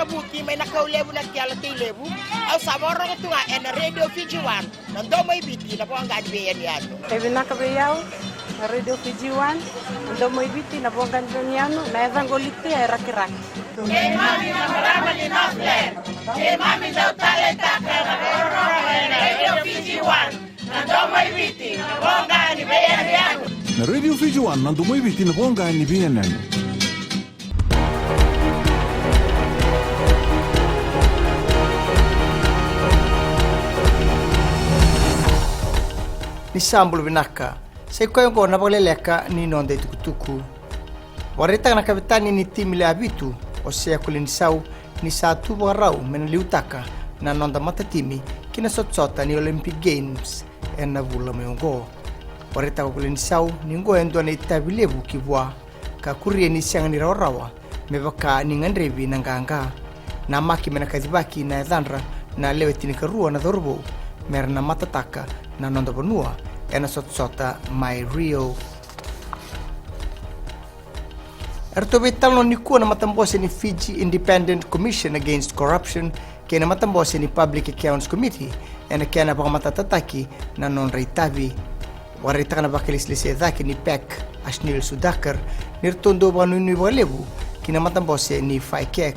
buti may nakaulebu na kiala lebu au saboro tunga en radio Fiji 1 ndo mai biti na bonga be yano ebi nakabeyao radio Fiji 1 ndo mai biti na bonga yano na evangolite rakiraki mami na marama ni nofle mami na talenta kana radio Fiji 1 ndo mai biti na bonga be yano na radio Fiji 1 ndo mai biti na bonga be yano. Ni sambul binaka sai ko ngo na Vakaleleka ni nonde tukutuku warita na kapitani ni timu le abitu o se kulin sau ni satu warau men liutaka na nonda mata timi kina sotsota ni Olympic Games en na vula meongo warita kulin sau ni ngo endo na itabilebu kibwa ka kurie ni siang ni rawa me baka ni ngandrebi nanganga na maki mena kazibaki na dhanra na lewetini karua na dorbo merna matataka na nonda bonua ena sotsota my Rio Ertobetalo ni kuwa na matambose ni Fiji Independent Commission Against Corruption kena matambose ni Public Accounts Committee ena kena baka matatataki na non-reitabi warita na bakilislisya dhaki ni PEC Ashnil Sudakar nirtondo ba nuni walebu kina matambose ni FICAC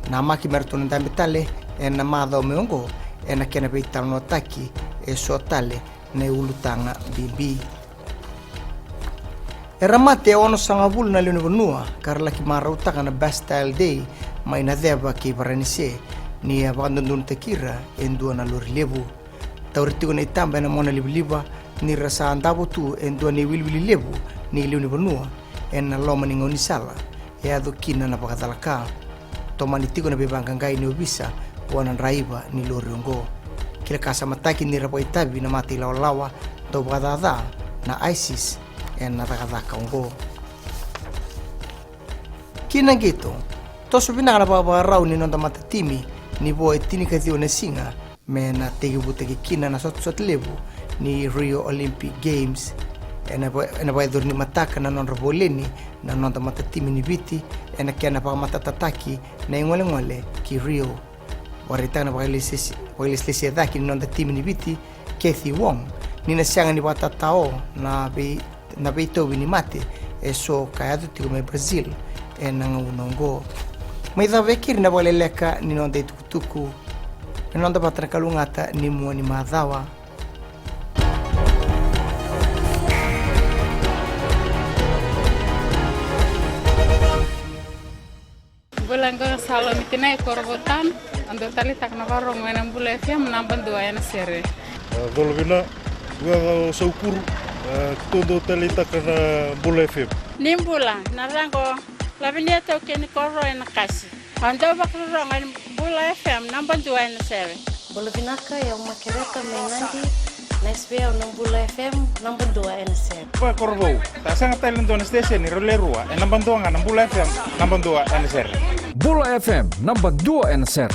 na maki mertono damitale ena madho meongo ena kena beitalo no taki e sotale na ulutanga bibi eramate ono sangabul na lenuvunua karla ki marautaka na Bastille Day mai na deba ki baranise ni abandon tekira endua na lorilebu tauritigo na itamba na mona libliba ni rasa andabo tu endua ni wilwili lebu ni lenuvunua en na loma ni ngoni sala e adokina na bakatalaka tomanitigo na bebangangai ni obisa wana raiba ni loriongo kila kasa mataki ni rapo itabi na mati lawa do badada na ISIS en na takataka ungo kina gitu to subina na baba rau ni nonda matatimi ni boy tini kathio na singa me na tegibutegi kina na sot lebu ni Rio Olympic Games en na boy dorni mataka na non raboleni na nonda matatimi ni biti en kena pa matatataki na ngole ki Rio warita na Vakaleleka dhaki ni nonda timi ni biti Kathy Wong ni na sianga ni watatao na beito ni mate e so kayado tigo me Brazil e nangunongo mai da vekir na Vakaleleka ni nonda tukutuku ni nonda patrakalungata ni mua ni madhawa Bulangga salo mitina korbotan ando tali tak na varong na bula FM namban dua na sere Dolvina gua saukur todo tali tak na bula FM nimbula narango lavinia to ken korro na kasi ando bakrong na bula FM namban dua na sere Bulavinaka ya makereka menandi na SBA na bula FM namban dua na sere pa korbo ta sanga talent on station ni rolerua namban dua nga na bula FM namban dua na sere Bula FM number 2 NSR